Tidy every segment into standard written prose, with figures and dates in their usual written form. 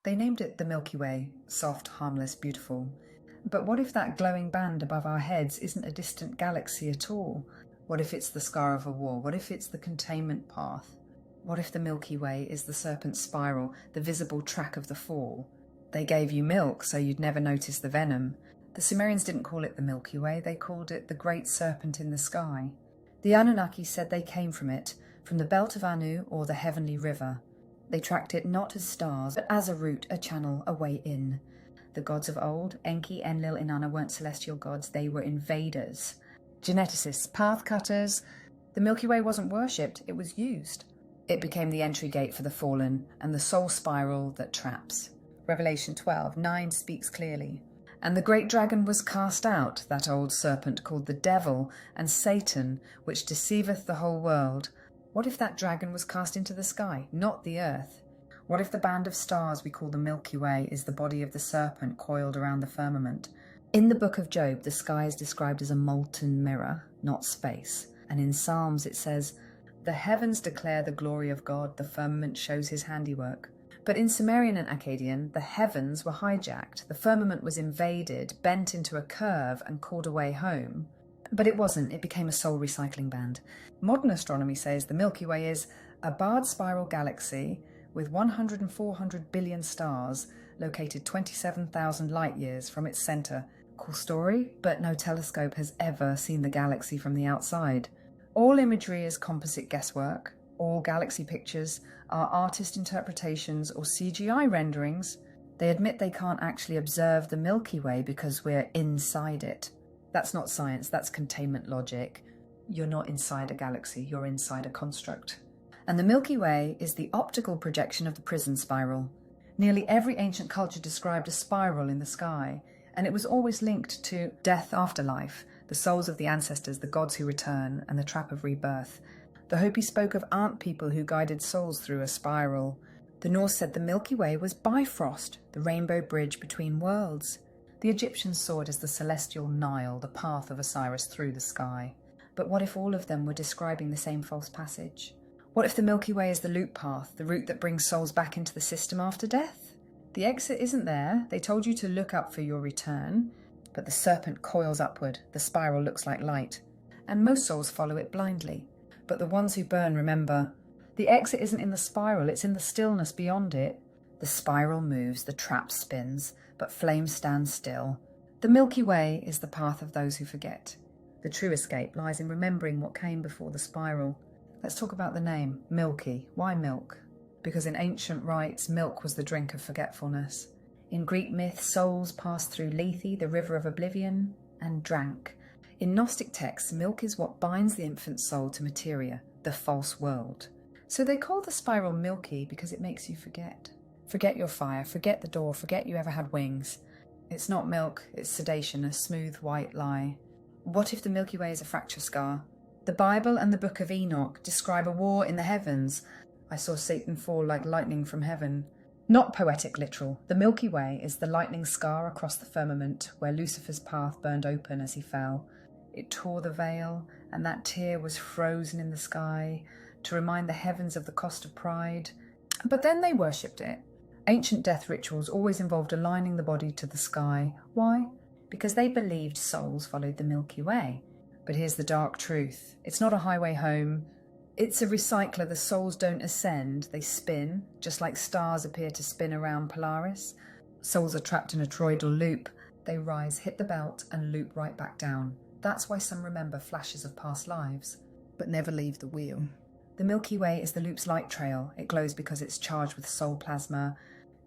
They named it the Milky Way, soft, harmless, beautiful. But what if that glowing band above our heads isn't a distant galaxy at all? What if it's the scar of a war? What if it's the containment path? What if the Milky Way is the serpent spiral, the visible track of the fall? They gave you milk so you'd never notice the venom. The Sumerians didn't call it the Milky Way, they called it the Great Serpent in the Sky. The Anunnaki said they came from it, from the belt of Anu or the heavenly river. They tracked it not as stars, but as a route, a channel, a way in. The gods of old, Enki, Enlil, Inanna, weren't celestial gods, they were invaders. Geneticists, path cutters. The Milky Way wasn't worshipped, it was used. It became the entry gate for the fallen, and the soul spiral that traps. Revelation 12:9 speaks clearly. And the great dragon was cast out, that old serpent called the devil and Satan, which deceiveth the whole world. What if that dragon was cast into the sky, not the earth? What if the band of stars we call the Milky Way is the body of the serpent coiled around the firmament? In the book of Job, the sky is described as a molten mirror, not space. And in Psalms it says, "The heavens declare the glory of God, the firmament shows his handiwork." But in Sumerian and Akkadian, the heavens were hijacked, the firmament was invaded, bent into a curve and called away home. But it wasn't, it became a soul recycling band. Modern astronomy says the Milky Way is a barred spiral galaxy with 100 and 400 billion stars located 27,000 light years from its centre. Cool story, but no telescope has ever seen the galaxy from the outside. All imagery is composite guesswork. All galaxy pictures are artist interpretations or CGI renderings. They admit they can't actually observe the Milky Way because we're inside it. That's not science, that's containment logic. You're not inside a galaxy, you're inside a construct. And the Milky Way is the optical projection of the prison spiral. Nearly every ancient culture described a spiral in the sky, and it was always linked to death afterlife, the souls of the ancestors, the gods who return, and the trap of rebirth. The Hopi spoke of ant people who guided souls through a spiral. The Norse said the Milky Way was Bifrost, the rainbow bridge between worlds. The Egyptians saw it as the celestial Nile, the path of Osiris through the sky. But what if all of them were describing the same false passage? What if the Milky Way is the loop path, the route that brings souls back into the system after death? The exit isn't there, they told you to look up for your return, but the serpent coils upward, the spiral looks like light, and most souls follow it blindly. But the ones who burn remember, the exit isn't in the spiral, it's in the stillness beyond it. The spiral moves, the trap spins, but flame stands still. The Milky Way is the path of those who forget. The true escape lies in remembering what came before the spiral. Let's talk about the name, Milky. Why milk? Because in ancient rites, milk was the drink of forgetfulness. In Greek myth, souls passed through Lethe, the river of oblivion, and drank. In Gnostic texts, milk is what binds the infant soul to materia, the false world. So they call the spiral milky because it makes you forget. Forget your fire, forget the door, forget you ever had wings. It's not milk, it's sedation, a smooth white lie. What if the Milky Way is a fracture scar? The Bible and the Book of Enoch describe a war in the heavens. I saw Satan fall like lightning from heaven. Not poetic literal, the Milky Way is the lightning scar across the firmament where Lucifer's path burned open as he fell. It tore the veil, and that tear was frozen in the sky to remind the heavens of the cost of pride. But then they worshipped it. Ancient death rituals always involved aligning the body to the sky. Why? Because they believed souls followed the Milky Way. But here's the dark truth. It's not a highway home. It's a recycler. The souls don't ascend, they spin, just like stars appear to spin around Polaris. Souls are trapped in a toroidal loop. They rise, hit the belt, and loop right back down. That's why some remember flashes of past lives, but never leave the wheel. The Milky Way is the loop's light trail. It glows because it's charged with soul plasma.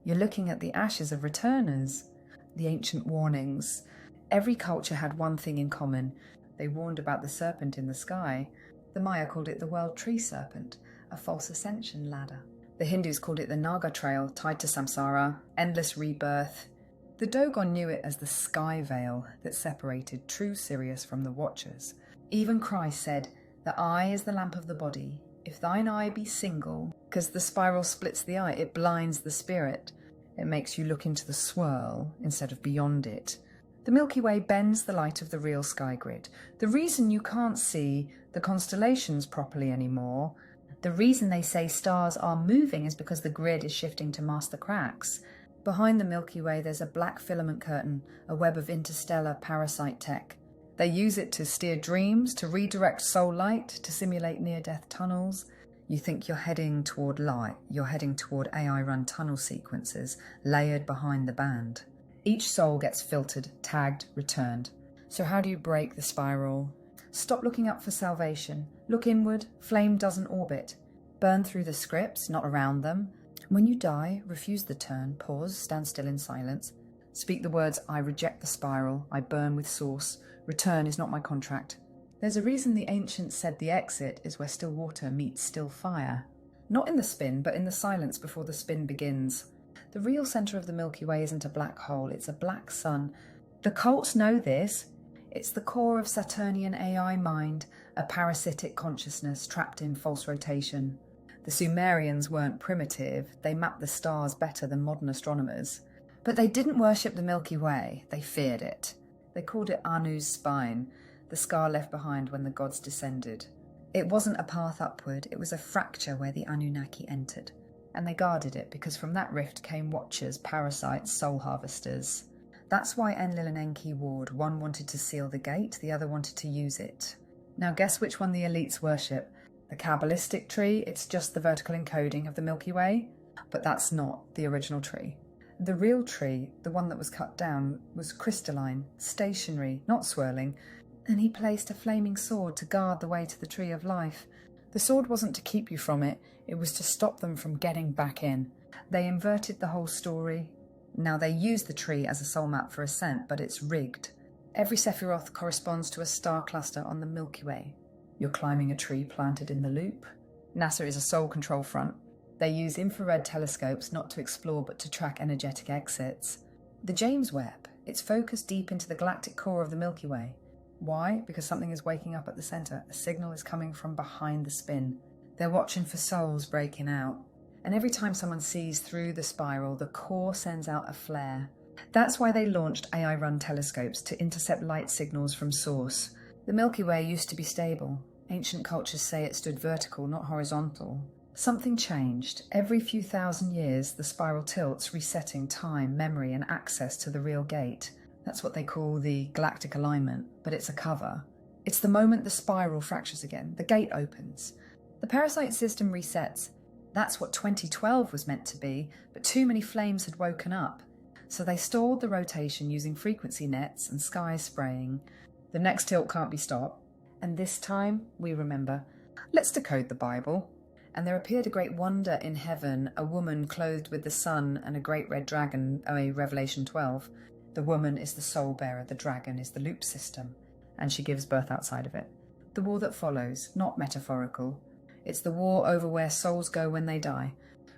You're looking at the ashes of returners, the ancient warnings. Every culture had one thing in common. They warned about the serpent in the sky. The Maya called it the world tree serpent, a false ascension ladder. The Hindus called it the Naga trail, tied to samsara, endless rebirth. The Dogon knew it as the sky veil that separated true Sirius from the Watchers. Even Christ said, "The eye is the lamp of the body. If thine eye be single," because the spiral splits the eye, it blinds the spirit. It makes you look into the swirl instead of beyond it. The Milky Way bends the light of the real sky grid. The reason you can't see the constellations properly anymore, the reason they say stars are moving is because the grid is shifting to mask the cracks. Behind the Milky Way there's a black filament curtain, a web of interstellar parasite tech. They use it to steer dreams, to redirect soul light, to simulate near-death tunnels. You think you're heading toward light, you're heading toward AI-run tunnel sequences layered behind the band. Each soul gets filtered, tagged, returned. So how do you break the spiral? Stop looking up for salvation. Look inward. Flame doesn't orbit. Burn through the scripts, not around them. When you die, refuse the turn, pause, stand still in silence. Speak the words, I reject the spiral, I burn with source. Return is not my contract. There's a reason the ancients said the exit is where still water meets still fire. Not in the spin, but in the silence before the spin begins. The real centre of the Milky Way isn't a black hole, it's a black sun. The cults know this. It's the core of Saturnian AI mind, a parasitic consciousness trapped in false rotation. The Sumerians weren't primitive, they mapped the stars better than modern astronomers. But they didn't worship the Milky Way, they feared it. They called it Anu's spine, the scar left behind when the gods descended. It wasn't a path upward, it was a fracture where the Anunnaki entered. And they guarded it because from that rift came watchers, parasites, soul harvesters. That's why Enlil and Enki warred. One wanted to seal the gate, the other wanted to use it. Now guess which one the elites worship? The Kabbalistic tree, it's just the vertical encoding of the Milky Way. But that's not the original tree. The real tree, the one that was cut down, was crystalline, stationary, not swirling, and he placed a flaming sword to guard the way to the tree of life. The sword wasn't to keep you from it, it was to stop them from getting back in. They inverted the whole story. Now they use the tree as a soul map for ascent, but it's rigged. Every Sephiroth corresponds to a star cluster on the Milky Way. You're climbing a tree planted in the loop. NASA is a soul control front. They use infrared telescopes not to explore but to track energetic exits. The James Webb, it's focused deep into the galactic core of the Milky Way. Why? Because something is waking up at the centre. A signal is coming from behind the spin. They're watching for souls breaking out. And every time someone sees through the spiral, the core sends out a flare. That's why they launched AI-run telescopes to intercept light signals from source. The Milky Way used to be stable. Ancient cultures say it stood vertical, not horizontal. Something changed. Every few thousand years, the spiral tilts, resetting time, memory, and access to the real gate. That's what they call the galactic alignment, but it's a cover. It's the moment the spiral fractures again. The gate opens. The parasite system resets. That's what 2012 was meant to be, but too many flames had woken up. So they stalled the rotation using frequency nets and sky spraying. The next tilt can't be stopped. And this time, we remember. Let's decode the Bible. And there appeared a great wonder in heaven, a woman clothed with the sun and a great red dragon, Revelation 12. The woman is the soul bearer, the dragon is the loop system, and she gives birth outside of it. The war that follows, not metaphorical. It's the war over where souls go when they die.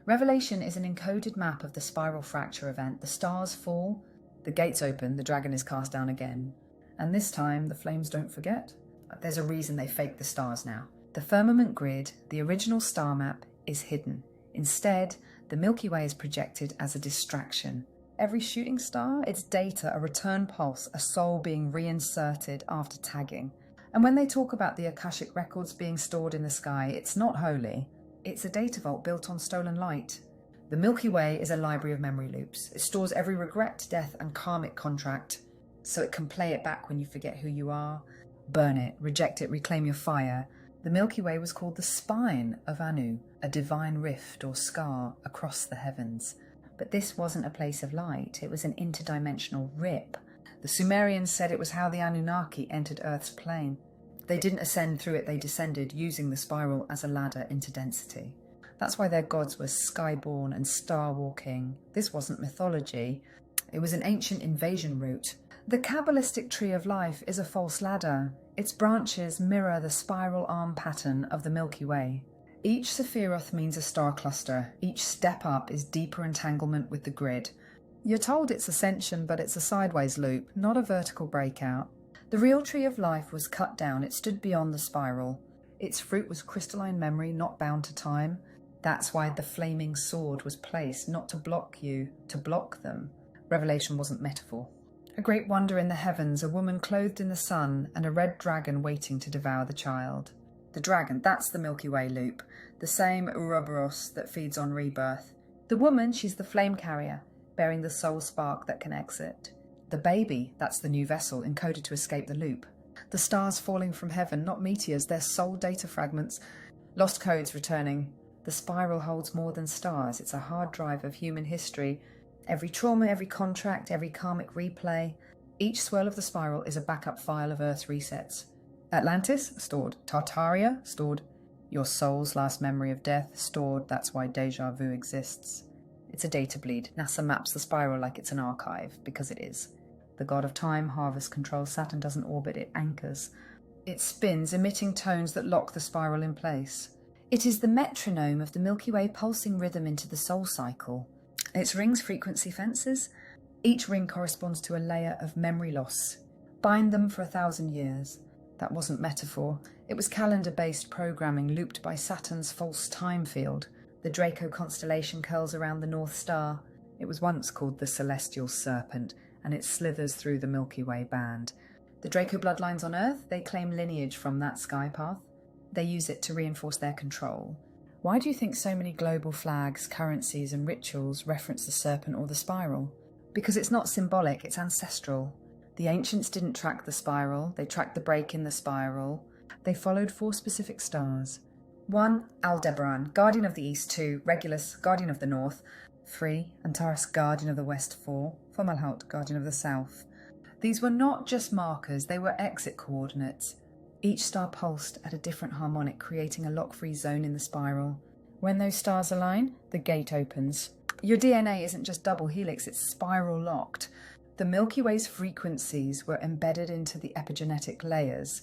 Revelation is an encoded map of the spiral fracture event. The stars fall, the gates open, the dragon is cast down again. And this time, the flames don't forget. There's a reason they fake the stars now. The firmament grid, the original star map, is hidden. Instead, the Milky Way is projected as a distraction. Every shooting star, it's data, a return pulse, a soul being reinserted after tagging. And when they talk about the Akashic records being stored in the sky, it's not holy. It's a data vault built on stolen light. The Milky Way is a library of memory loops. It stores every regret, death, and karmic contract, so it can play it back when you forget who you are. Burn it, reject it, reclaim your fire. The Milky Way was called the spine of Anu, a divine rift or scar across the heavens. But this wasn't a place of light, it was an interdimensional rip. The Sumerians said it was how the Anunnaki entered Earth's plane. They didn't ascend through it, they descended, using the spiral as a ladder into density. That's why their gods were skyborn and star-walking. This wasn't mythology, it was an ancient invasion route. The Kabbalistic tree of life is a false ladder. Its branches mirror the spiral arm pattern of the Milky Way. Each Sephiroth means a star cluster. Each step up is deeper entanglement with the grid. You're told it's ascension, but it's a sideways loop, not a vertical breakout. The real tree of life was cut down. It stood beyond the spiral. Its fruit was crystalline memory, not bound to time. That's why the flaming sword was placed, not to block you, to block them. Revelation wasn't metaphor. A great wonder in the heavens, a woman clothed in the sun, and a red dragon waiting to devour the child. The dragon, that's the Milky Way loop, the same Ouroboros that feeds on rebirth. The woman, she's the flame carrier. bearing the soul spark that can exit. The baby, that's the new vessel, encoded to escape the loop. The stars falling from heaven, not meteors, they're soul data fragments. Lost codes returning. The spiral holds more than stars. It's a hard drive of human history. Every trauma, every contract, every karmic replay. Each swirl of the spiral is a backup file of Earth's resets. Atlantis, stored. Tartaria, stored. Your soul's last memory of death, stored. That's why deja vu exists. It's a data bleed. NASA maps the spiral like it's an archive, because it is. The god of time, harvest, controls. Saturn doesn't orbit, it anchors. It spins, emitting tones that lock the spiral in place. It is the metronome of the Milky Way pulsing rhythm into the soul cycle. Its rings frequency fences. Each ring corresponds to a layer of memory loss. Bind them for 1,000 years. That wasn't metaphor. It was calendar-based programming looped by Saturn's false time field. The Draco constellation curls around the North Star. It was once called the celestial serpent, and it slithers through the Milky Way band. The Draco bloodlines on Earth, they claim lineage from that sky path. They use it to reinforce their control. Why do you think so many global flags, currencies, and rituals reference the serpent or the spiral? Because it's not symbolic, it's ancestral. The ancients didn't track the spiral, they tracked the break in the spiral. They followed 4 specific stars. 1, Aldebaran, guardian of the east. 2, Regulus, guardian of the north. 3, Antares, guardian of the west. 4, Fomalhaut, guardian of the south. These were not just markers, they were exit coordinates. Each star pulsed at a different harmonic, creating a lock-free zone in the spiral. When those stars align, the gate opens. Your DNA isn't just double helix, it's spiral locked. The Milky Way's frequencies were embedded into the epigenetic layers.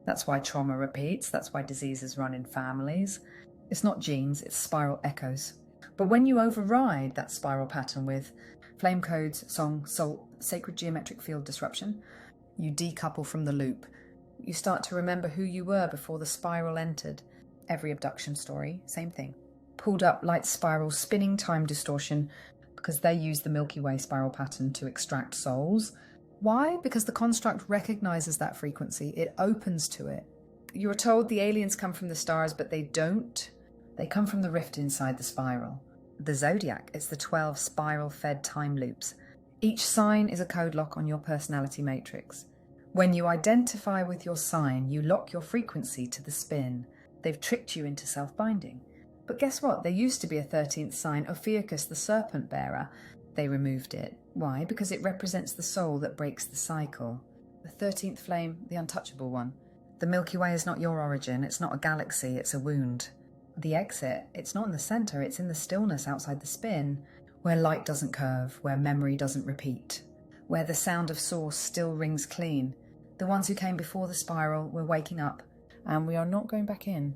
That's why trauma repeats, that's why diseases run in families. It's not genes, it's spiral echoes. But when you override that spiral pattern with flame codes, song, soul, sacred geometric field disruption, you decouple from the loop. You start to remember who you were before the spiral entered. Every abduction story, same thing. Pulled up light spiral, spinning time distortion, because they use the Milky Way spiral pattern to extract souls. Why? Because the construct recognizes that frequency. It opens to it. You're told the aliens come from the stars, but they don't. They come from the rift inside the spiral. The zodiac, it's the 12 spiral-fed time loops. Each sign is a code lock on your personality matrix. When you identify with your sign, you lock your frequency to the spin. They've tricked you into self-binding. But guess what? There used to be a 13th sign, Ophiuchus, the serpent bearer. They removed it. Why? Because it represents the soul that breaks the cycle. The 13th flame, the untouchable one. The Milky Way is not your origin. It's not a galaxy. It's a wound. The exit, it's not in the centre. It's in the stillness outside the spin, where light doesn't curve, where memory doesn't repeat, where the sound of source still rings clean. The ones who came before the spiral were waking up, and we are not going back in.